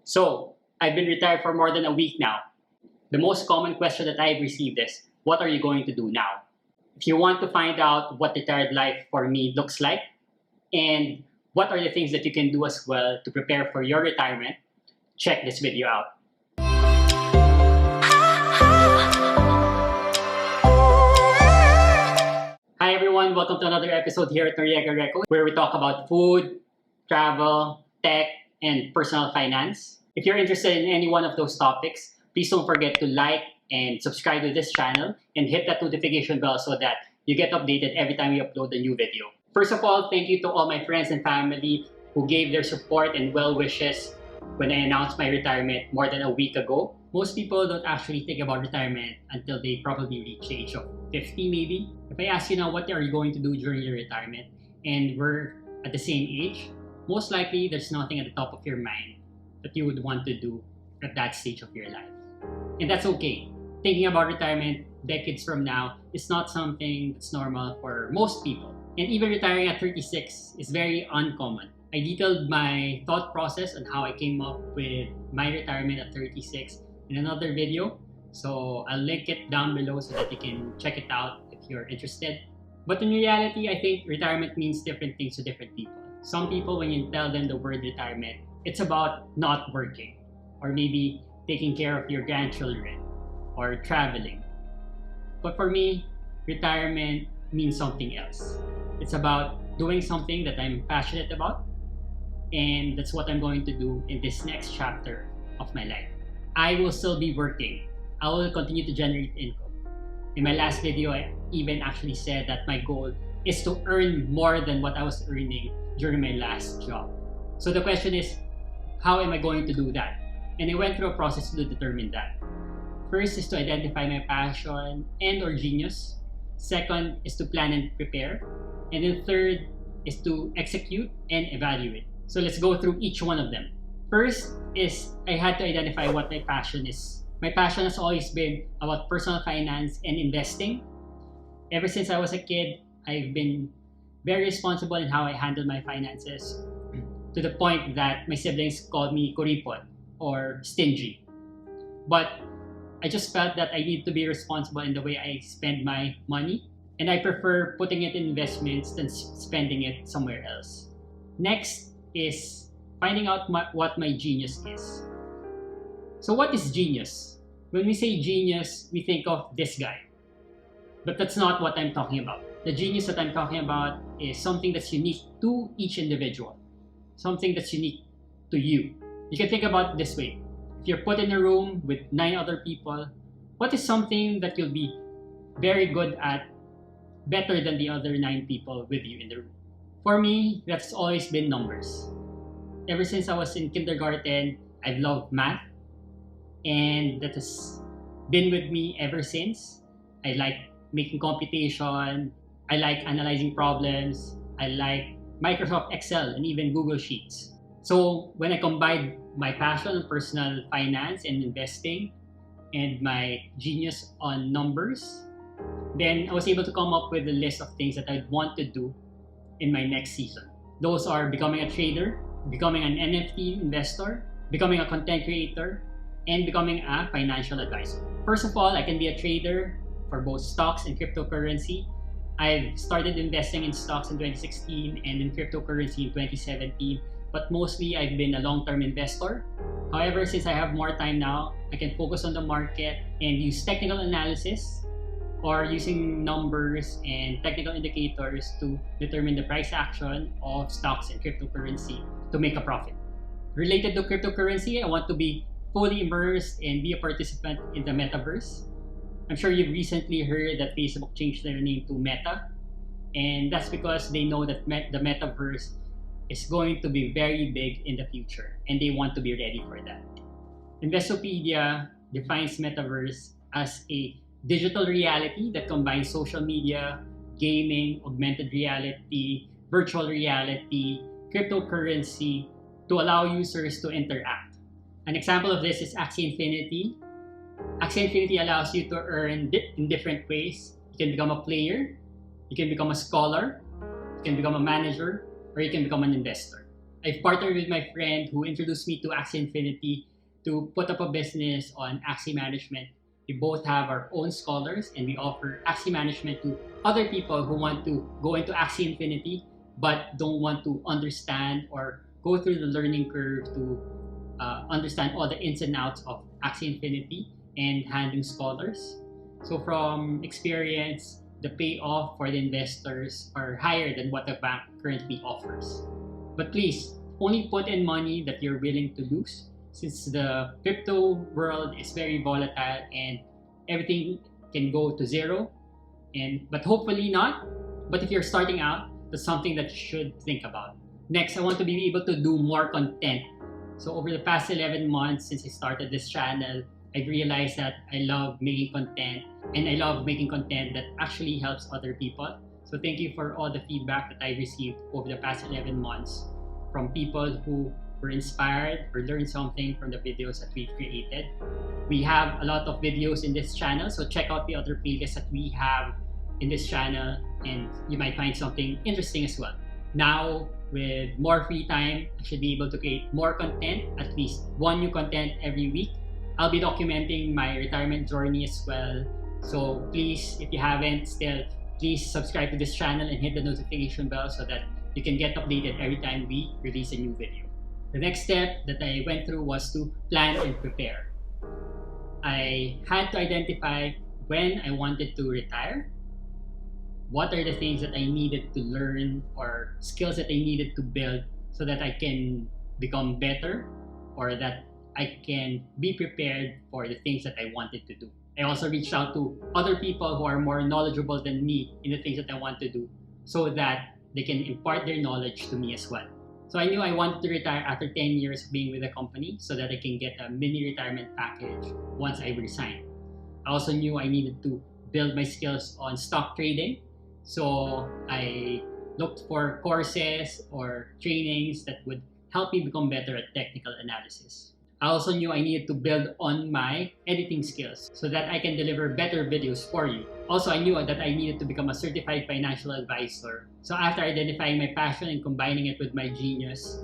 So, I've been retired for more than a week now. The most common question that I've received is, what are you going to do now? If you want to find out what retired life for me looks like, and what are the things that you can do as well to prepare for your retirement, check this video out. Hi everyone, welcome to another episode here at NoriegaRekos, where we talk about food, travel, tech, and personal finance. If you're interested in any one of those topics, please don't forget to like and subscribe to this channel and hit that notification bell so that you get updated every time we upload a new video. First of all, thank you to all my friends and family who gave their support and well wishes when I announced my retirement more than a week ago. Most people don't actually think about retirement until they probably reach the age of 50 maybe. If I ask you now what are you going to do during your retirement and we're at the same age, most likely there's nothing at the top of your mind that you would want to do at that stage of your life. And that's okay. Thinking about retirement decades from now is not something that's normal for most people. And even retiring at 36 is very uncommon. I detailed my thought process on how I came up with my retirement at 36 in another video. So I'll link it down below so that you can check it out if you're interested. But in reality, I think retirement means different things to different people. Some people, when you tell them the word retirement, it's about not working, or maybe taking care of your grandchildren, or traveling. But for me, retirement means something else. It's about doing something that I'm passionate about, and that's what I'm going to do in this next chapter of my life. I will still be working. I will continue to generate income. In my last video, I even actually said that my goal is to earn more than what I was earning during my last job. So the question is, how am I going to do that? And I went through a process to determine that. First is to identify my passion and or genius. Second is to plan and prepare. And then third is to execute and evaluate. So let's go through each one of them. First is I had to identify what my passion is. My passion has always been about personal finance and investing. Ever since I was a kid, I've been very responsible in how I handle my finances, to the point that my siblings called me kuripot or stingy. But I just felt that I need to be responsible in the way I spend my money, and I prefer putting it in investments than spending it somewhere else. Next is finding out what my genius is. So what is genius? When we say genius, we think of this guy. But that's not what I'm talking about. The genius that I'm talking about is something that's unique to each individual. Something that's unique to you. You can think about it this way. If you're put in a room with 9 other people, what is something that you'll be very good at, better than the other 9 people with you in the room? For me, that's always been numbers. Ever since I was in kindergarten, I've loved math. And that has been with me ever since. I like making computation. I like analyzing problems. I like Microsoft Excel and even Google Sheets. So when I combined my passion on personal finance and investing and my genius on numbers, then I was able to come up with a list of things that I'd want to do in my next season. Those are becoming a trader, becoming an NFT investor, becoming a content creator, and becoming a financial advisor. First of all, I can be a trader for both stocks and cryptocurrency. I've started investing in stocks in 2016 and in cryptocurrency in 2017, but mostly I've been a long-term investor. However, since I have more time now, I can focus on the market and use technical analysis or using numbers and technical indicators to determine the price action of stocks and cryptocurrency to make a profit. Related to cryptocurrency, I want to be fully immersed and be a participant in the metaverse. I'm sure you've recently heard that Facebook changed their name to Meta, and that's because they know that the metaverse is going to be very big in the future, and they want to be ready for that. Investopedia defines metaverse as a digital reality that combines social media, gaming, augmented reality, virtual reality, cryptocurrency to allow users to interact. An example of this is Axie Infinity. Axie Infinity allows you to earn in different ways. You can become a player, you can become a scholar, you can become a manager, or you can become an investor. I've partnered with my friend who introduced me to Axie Infinity to put up a business on Axie Management. We both have our own scholars and we offer Axie Management to other people who want to go into Axie Infinity but don't want to understand or go through the learning curve to understand all the ins and outs of Axie Infinity and handling scholars. So from experience, the payoff for the investors are higher than what the bank currently offers. But please, only put in money that you're willing to lose, since the crypto world is very volatile and everything can go to zero. But hopefully not. But if you're starting out, that's something that you should think about. Next, I want to be able to do more content. So over the past 11 months since I started this channel, I've realized that I love making content and I love making content that actually helps other people. So thank you for all the feedback that I received over the past 11 months from people who were inspired or learned something from the videos that we've created. We have a lot of videos in this channel, so check out the other playlists that we have in this channel and you might find something interesting as well. Now, with more free time, I should be able to create more content, at least one new content every week. I'll be documenting my retirement journey as well. So please, if you haven't still, please subscribe to this channel and hit the notification bell so that you can get updated every time we release a new video. The next step that I went through was to plan and prepare. I had to identify when I wanted to retire, what are the things that I needed to learn or skills that I needed to build so that I can become better or that I can be prepared for the things that I wanted to do. I also reached out to other people who are more knowledgeable than me in the things that I want to do so that they can impart their knowledge to me as well. So I knew I wanted to retire after 10 years of being with the company so that I can get a mini retirement package once I resign. I also knew I needed to build my skills on stock trading. So I looked for courses or trainings that would help me become better at technical analysis. I also knew I needed to build on my editing skills so that I can deliver better videos for you. Also, I knew that I needed to become a certified financial advisor. So after identifying my passion and combining it with my genius,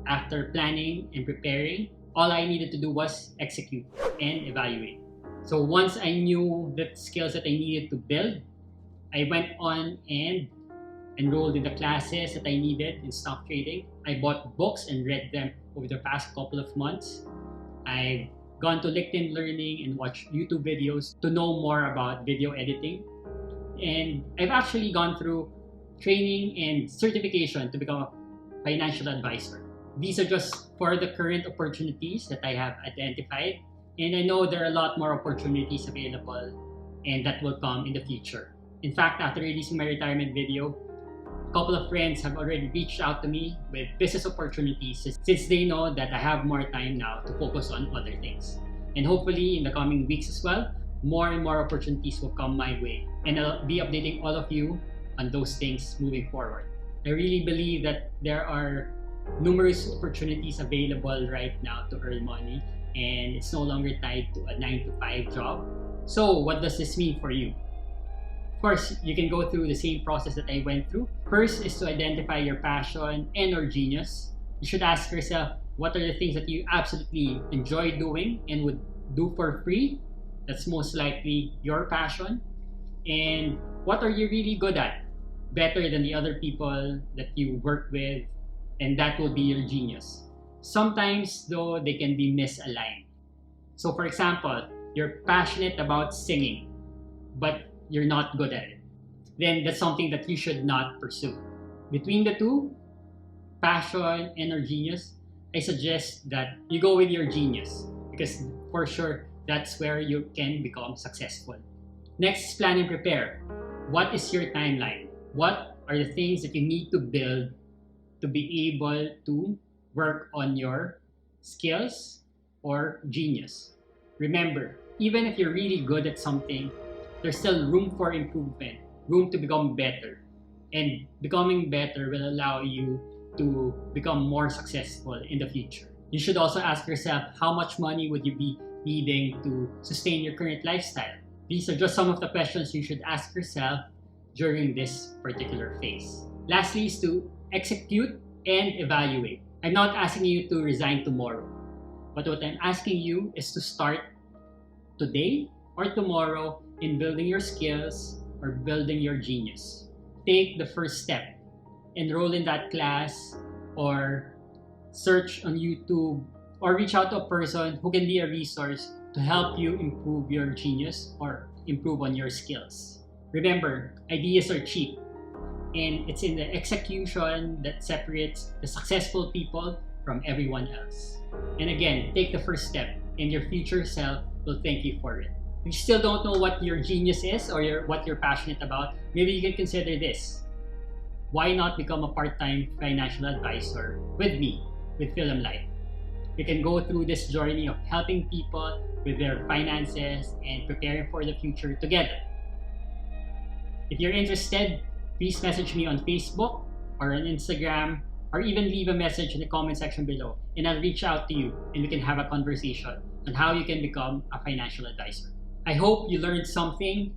after planning and preparing, all I needed to do was execute and evaluate. So once I knew the skills that I needed to build, I went on and enrolled in the classes that I needed in stock trading. I bought books and read them over the past couple of months. I've gone to LinkedIn Learning and watched YouTube videos to know more about video editing. And I've actually gone through training and certification to become a financial advisor. These are just for the current opportunities that I have identified. And I know there are a lot more opportunities available and that will come in the future. In fact, after releasing my retirement video, a couple of friends have already reached out to me with business opportunities since they know that I have more time now to focus on other things. And hopefully in the coming weeks as well, more and more opportunities will come my way. And I'll be updating all of you on those things moving forward. I really believe that there are numerous opportunities available right now to earn money and it's no longer tied to a 9-to-5 job. So what does this mean for you? Of course, you can go through the same process that I went through. First is to identify your passion and or genius. You should ask yourself, what are the things that you absolutely enjoy doing and would do for free? That's most likely your passion. And what are you really good at? Better than the other people that you work with, and that will be your genius. Sometimes, though, they can be misaligned. So for example, you're passionate about singing, but you're not good at it. Then that's something that you should not pursue. Between the two, passion and or genius, I suggest that you go with your genius because for sure that's where you can become successful. Next is plan and prepare. What is your timeline? What are the things that you need to build to be able to work on your skills or genius? Remember, even if you're really good at something, there's still room for improvement, room to become better. And becoming better will allow you to become more successful in the future. You should also ask yourself, how much money would you be needing to sustain your current lifestyle? These are just some of the questions you should ask yourself during this particular phase. Lastly is to execute and evaluate. I'm not asking you to resign tomorrow, but what I'm asking you is to start today or tomorrow in building your skills or building your genius. Take the first step. Enroll in that class or search on YouTube or reach out to a person who can be a resource to help you improve your genius or improve on your skills. Remember, ideas are cheap, and it's in the execution that separates the successful people from everyone else. And again, take the first step, and your future self will thank you for it. If you still don't know what your genius is or what you're passionate about, maybe you can consider this. Why not become a part-time financial advisor with me, with Film Life? We can go through this journey of helping people with their finances and preparing for the future together. If you're interested, please message me on Facebook or on Instagram, or even leave a message in the comment section below, and I'll reach out to you and we can have a conversation on how you can become a financial advisor. I hope you learned something.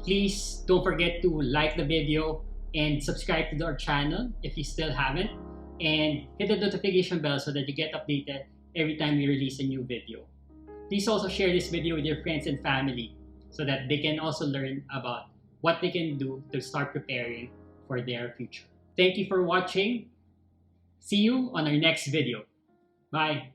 Please don't forget to like the video and subscribe to our channel if you still haven't, and hit the notification bell so that you get updated every time we release a new video. Please also share this video with your friends and family so that they can also learn about what they can do to start preparing for their future. Thank you for watching. See you on our next video. Bye.